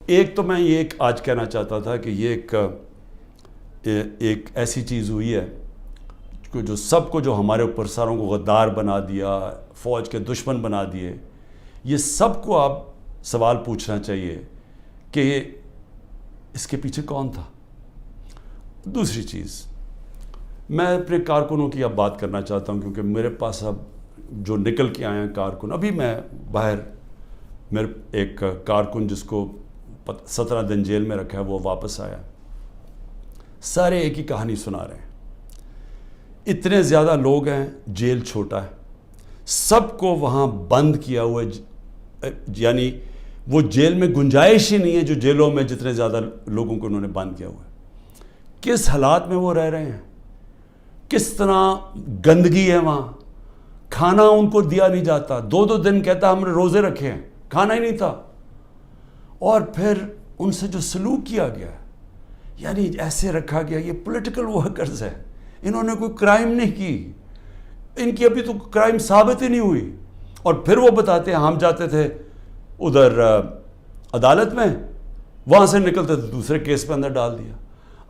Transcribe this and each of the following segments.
ایک تو میں یہ آج کہنا چاہتا تھا کہ یہ ایک ایسی چیز ہوئی ہے جو سب کو، جو ہمارے اوپر ساروں کو غدار بنا دیا، فوج کے دشمن بنا دیے، یہ سب کو آپ سوال پوچھنا چاہیے کہ اس کے پیچھے کون تھا۔ دوسری چیز، میں اپنے کارکنوں کی اب بات کرنا چاہتا ہوں، کیونکہ میرے پاس اب جو نکل کے آئے ہیں کارکن، ابھی میں باہر، میرے ایک کارکن جس کو 17 دن جیل میں رکھا ہے وہ واپس آیا، سارے ایک ہی کہانی سنا رہے ہیں۔ اتنے زیادہ لوگ ہیں، جیل چھوٹا ہے، سب کو وہاں بند کیا ہوا ہے، یعنی وہ جیل میں گنجائش ہی نہیں ہے جو جیلوں میں جتنے زیادہ لوگوں کو انہوں نے بند کیا ہوا ہے۔ کس حالات میں وہ رہ رہے ہیں، کس طرح گندگی ہے وہاں، کھانا ان کو دیا نہیں جاتا، 2 دن کہتا ہم نے روزے رکھے ہیں، کھانا ہی نہیں تھا۔ اور پھر ان سے جو سلوک کیا گیا، یعنی ایسے رکھا گیا، یہ پولیٹیکل ورکرز ہے، انہوں نے کوئی کرائم نہیں کی، ان کی ابھی تو کرائم ثابت ہی نہیں ہوئی، اور پھر وہ بتاتے ہیں ہم جاتے تھے ادھر عدالت میں، وہاں سے نکلتے تھے دوسرے کیس پہ اندر ڈال دیا۔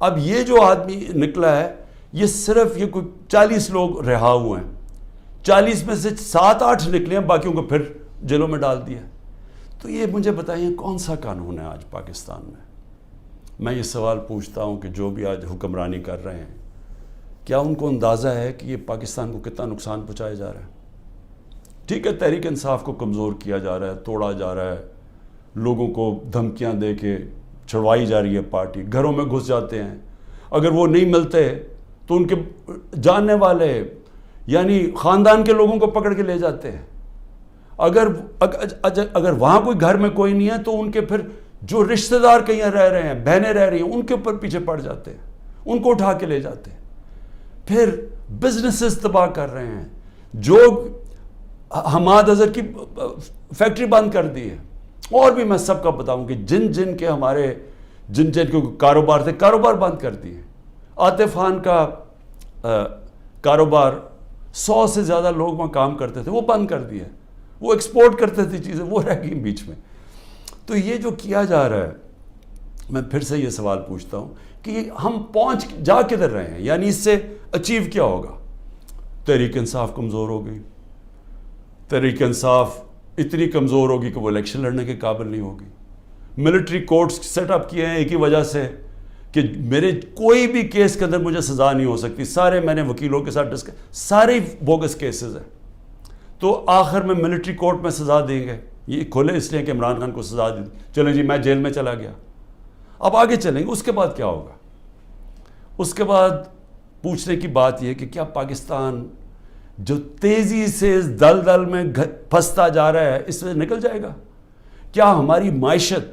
اب یہ جو آدمی نکلا ہے، یہ صرف یہ کوئی 40 لوگ رہا ہوئے ہیں، 40 میں سے 7-8 نکلے ہیں، باقیوں کو پھر جیلوں میں ڈال دیا۔ تو یہ مجھے بتائیے کون سا قانون ہے آج پاکستان میں یہ سوال پوچھتا ہوں کہ جو بھی آج حکمرانی کر رہے ہیں، کیا ان کو اندازہ ہے کہ یہ پاکستان کو کتنا نقصان پہنچایا جا رہا ہے؟ ٹھیک ہے، تحریک انصاف کو کمزور کیا جا رہا ہے، توڑا جا رہا ہے، لوگوں کو دھمکیاں دے کے چھڑوائی جا رہی ہے پارٹی، گھروں میں گھس جاتے ہیں، اگر وہ نہیں ملتے تو ان کے جاننے والے یعنی خاندان کے لوگوں کو پکڑ کے لے جاتے ہیں۔ اگر وہاں کوئی گھر میں کوئی نہیں ہے تو ان کے پھر جو رشتہ دار کہیں رہ رہے ہیں، بہنیں رہ رہی ہیں، ان کے اوپر پیچھے پڑ جاتے ہیں، ان کو اٹھا کے لے جاتے ہیں، پھر بزنسز تباہ کر رہے ہیں۔ جو حماد اظہر کی فیکٹری بند کر دی ہے، اور بھی میں سب کا بتاؤں کہ جن کے ہمارے جن کے کاروبار تھے، کاروبار بند کر دیے۔ عاطف خان کا کاروبار، 100 سے زیادہ لوگ وہاں کام کرتے تھے، وہ بند کر دیا، وہ ایکسپورٹ کرتے تھے چیزیں، وہ رہ گئی بیچ میں۔ تو یہ جو کیا جا رہا ہے، میں پھر سے یہ سوال پوچھتا ہوں کہ ہم جا کدھر رہے ہیں، یعنی اس سے اچیو کیا ہوگا؟ تحریک انصاف کمزور ہو گئی، تحریک انصاف اتنی کمزور ہوگی کہ وہ الیکشن لڑنے کے قابل نہیں ہوگی۔ ملٹری کورٹس سیٹ اپ کیے ہیں ایک ہی وجہ سے کہ میرے کوئی بھی کیس کے اندر مجھے سزا نہیں ہو سکتی، سارے میں نے وکیلوں کے ساتھ سارے بوگس کیسز ہیں، تو آخر میں ملٹری کورٹ میں سزا دیں گے۔ یہ کھولے اس لیے کہ عمران خان کو سزا دی، چلیں جی میں جیل میں چلا گیا، اب آگے چلیں گے، اس کے بعد کیا ہوگا؟ اس کے بعد پوچھنے کی بات یہ ہے کہ کیا پاکستان جو تیزی سے اس دلدل میں پھنستا جا رہا ہے، اس سے نکل جائے گا؟ کیا ہماری معیشت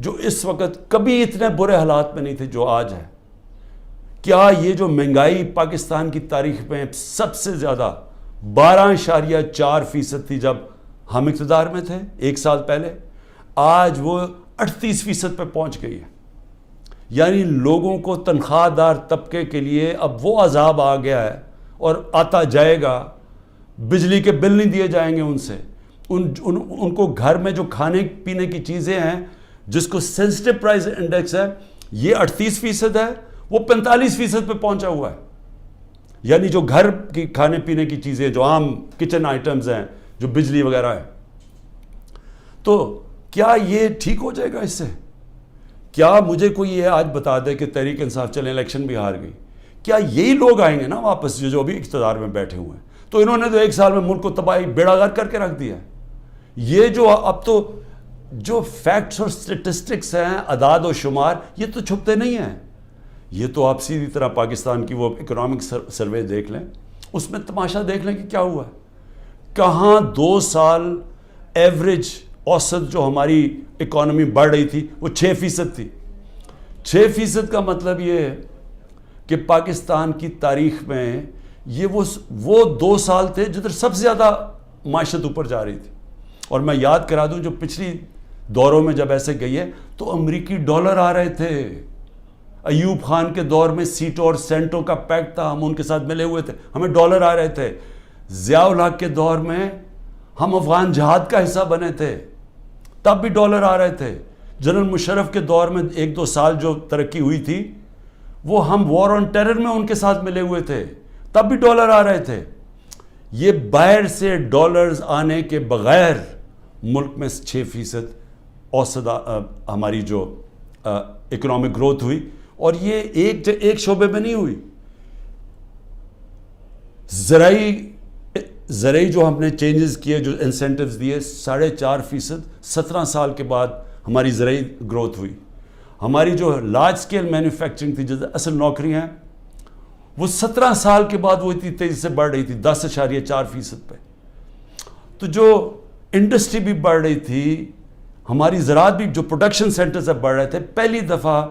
جو اس وقت کبھی اتنے برے حالات میں نہیں تھے جو آج ہے، کیا یہ جو مہنگائی پاکستان کی تاریخ میں سب سے زیادہ 12.4% تھی جب ہم اقتدار میں تھے 1 سال پہلے، آج وہ 38% پہ پہنچ گئی ہے؟ یعنی لوگوں کو، تنخواہ دار طبقے کے لیے اب وہ عذاب آ گیا ہے اور آتا جائے گا، بجلی کے بل نہیں دیے جائیں گے ان سے، ان کو گھر میں جو کھانے پینے کی چیزیں ہیں جس کو سینسٹیو پرائز انڈیکس ہے، یہ 38% ہے، وہ 45% پہ پہنچا ہوا ہے۔ یعنی جو گھر کی کھانے پینے کی چیزیں، جو عام کچن آئٹمز ہیں، جو بجلی وغیرہ ہے، تو کیا یہ ٹھیک ہو جائے گا اس سے؟ کیا مجھے کوئی یہ آج بتا دے کہ تحریک انصاف چلیں الیکشن بھی ہار گئی، کیا یہی لوگ آئیں گے نا واپس جو ابھی اقتدار میں بیٹھے ہوئے ہیں؟ تو انہوں نے تو 1 سال میں ملک کو تباہی بیڑا غرق کر کے رکھ دیا ہے۔ یہ جو اب تو جو فیکٹس اور سٹیٹسٹکس ہیں، اعداد و شمار، یہ تو چھپتے نہیں ہیں، یہ تو آپ سیدھی طرح پاکستان کی وہ اکنامک سروے دیکھ لیں، اس میں تماشا دیکھ لیں کہ کیا ہوا ہے۔ کہاں 2 سال ایوریج اوسط جو ہماری اکانومی بڑھ رہی تھی وہ 6% تھی۔ 6% کا مطلب یہ ہے کہ پاکستان کی تاریخ میں یہ وہ 2 سال تھے جدھر سب سے زیادہ معیشت اوپر جا رہی تھی۔ اور میں یاد کرا دوں جو پچھلی دوروں میں جب ایسے گئی ہے تو امریکی ڈالر آ رہے تھے۔ ایوب خان کے دور میں سیٹو اور سینٹو کا پیکٹ تھا، ہم ان کے ساتھ ملے ہوئے تھے، ہمیں ڈالر آ رہے تھے۔ ضیاء الحق کے دور میں ہم افغان جہاد کا حصہ بنے تھے، تب بھی ڈالر آ رہے تھے۔ جنرل مشرف کے دور میں 1-2 سال جو ترقی ہوئی تھی وہ ہم وار آن ٹیرر میں ان کے ساتھ ملے ہوئے تھے، تب بھی ڈالر آ رہے تھے. یہ باہر سے ڈالرز آنے کے بغیر ملک میں 6% اوسط ہماری جو اکنامک گروتھ ہوئی، اور یہ ایک شعبے میں نہیں ہوئی. زرعی جو ہم نے چینجز کیے، جو انسینٹیوز دیے، 4.5% 17 سال کے بعد ہماری زرعی گروتھ ہوئی. ہماری جو لارج سکیل مینوفیکچرنگ تھی، جو اصل نوکریاں ہیں، وہ 17 سال کے بعد وہ اتنی تیزی سے بڑھ رہی تھی 10.4% پہ. تو جو انڈسٹری بھی بڑھ رہی تھی، ہماری زراعت بھی، جو پروڈکشن سینٹر سے بڑھ رہے تھے، پہلی دفعہ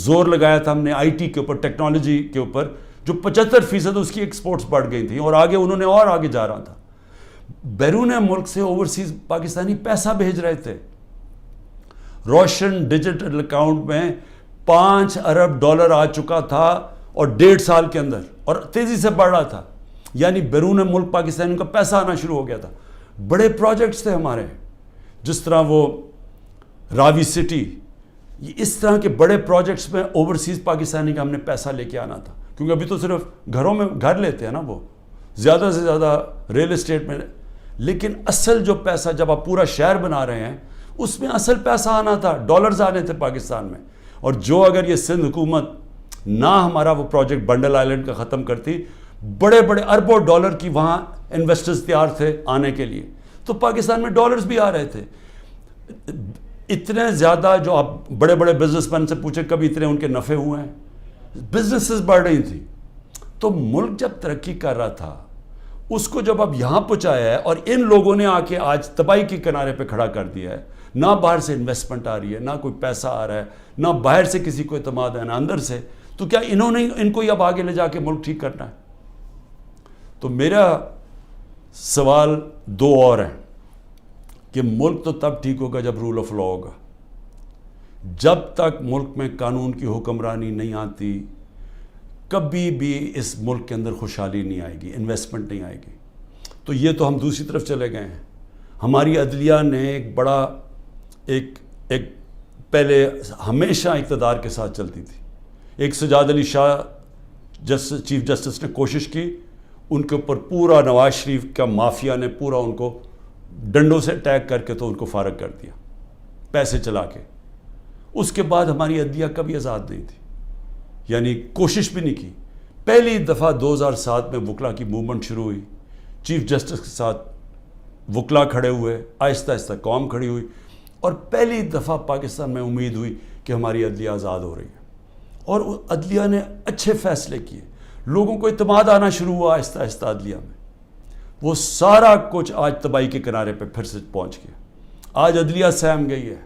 زور لگایا تھا ہم نے آئی ٹی کے اوپر، ٹیکنالوجی کے اوپر، جو 75% اس کی ایکسپورٹس بڑھ گئی تھیں، اور آگے انہوں نے اور آگے جا رہا تھا. بیرون ملک سے اوورسیز پاکستانی پیسہ بھیج رہے تھے. روشن ڈیجیٹل اکاؤنٹ میں $5 ارب آ چکا تھا، اور 1.5 سال کے اندر، اور تیزی سے بڑھ رہا تھا. یعنی بیرون ملک پاکستانیوں کا پیسہ آنا شروع ہو گیا تھا. بڑے پروجیکٹس تھے ہمارے، جس طرح وہ راوی سٹی، اس طرح کے بڑے پروجیکٹس میں اوورسیز پاکستانی کا ہم نے پیسہ لے کے آنا تھا. کیونکہ ابھی تو صرف گھروں میں گھر لیتے ہیں نا، وہ زیادہ سے زیادہ ریل اسٹیٹ میں. لیکن اصل جو پیسہ جب آپ پورا شہر بنا رہے ہیں، اس میں اصل پیسہ آنا تھا، ڈالرز آنے تھے پاکستان میں. اور جو اگر یہ سندھ حکومت نہ ہمارا وہ پروجیکٹ بنڈل آئلینڈ کا ختم کرتی، بڑے بڑے اربوں ڈالر کی وہاں انویسٹرز تیار تھے آنے کے لیے، تو پاکستان میں ڈالرز بھی آ رہے تھے. اتنے زیادہ، جو آپ بڑے بڑے بزنس مین سے پوچھیں کبھی اتنے ان کے نفع ہوئے ہیں. بزنسز بڑھ رہی تھی. تو ملک جب ترقی کر رہا تھا، اس کو جب اب یہاں پہنچایا ہے، اور ان لوگوں نے آ کے آج تباہی کے کنارے پہ کھڑا کر دیا ہے. نہ باہر سے انویسٹمنٹ آ رہی ہے، نہ کوئی پیسہ آ رہا ہے، نہ باہر سے کسی کو اعتماد ہے، نہ اندر سے. تو کیا انہوں نے ان کو اب آگے لے جا کے ملک ٹھیک کرنا ہے؟ تو میرا سوال 2 اور ہیں کہ ملک تو تب ٹھیک ہوگا جب رول آف لا ہوگا. جب تک ملک میں قانون کی حکمرانی نہیں آتی، کبھی بھی اس ملک کے اندر خوشحالی نہیں آئے گی، انویسٹمنٹ نہیں آئے گی. تو یہ تو ہم دوسری طرف چلے گئے ہیں. ہماری عدلیہ نے ایک بڑا ایک پہلے ہمیشہ اقتدار کے ساتھ چلتی تھی. ایک سجاد علی شاہ چیف جسٹس نے کوشش کی، ان کے اوپر پورا نواز شریف کا مافیا نے پورا ان کو ڈنڈوں سے اٹیک کر کے تو ان کو فارغ کر دیا، پیسے چلا کے. اس کے بعد ہماری عدلیہ کبھی آزاد نہیں تھی، یعنی کوشش بھی نہیں کی. پہلی دفعہ 2007 میں وکلا کی موومنٹ شروع ہوئی، چیف جسٹس کے ساتھ وکلا کھڑے ہوئے، آہستہ آہستہ قوم کھڑی ہوئی، اور پہلی دفعہ پاکستان میں امید ہوئی کہ ہماری عدلیہ آزاد ہو رہی ہے. اور عدلیہ نے اچھے فیصلے کیے، لوگوں کو اعتماد آنا شروع ہوا آہستہ آہستہ عدلیہ میں. وہ سارا کچھ آج تباہی کے کنارے پہ پھر سے پہنچ گیا. آج عدلیہ سہم گئی ہے.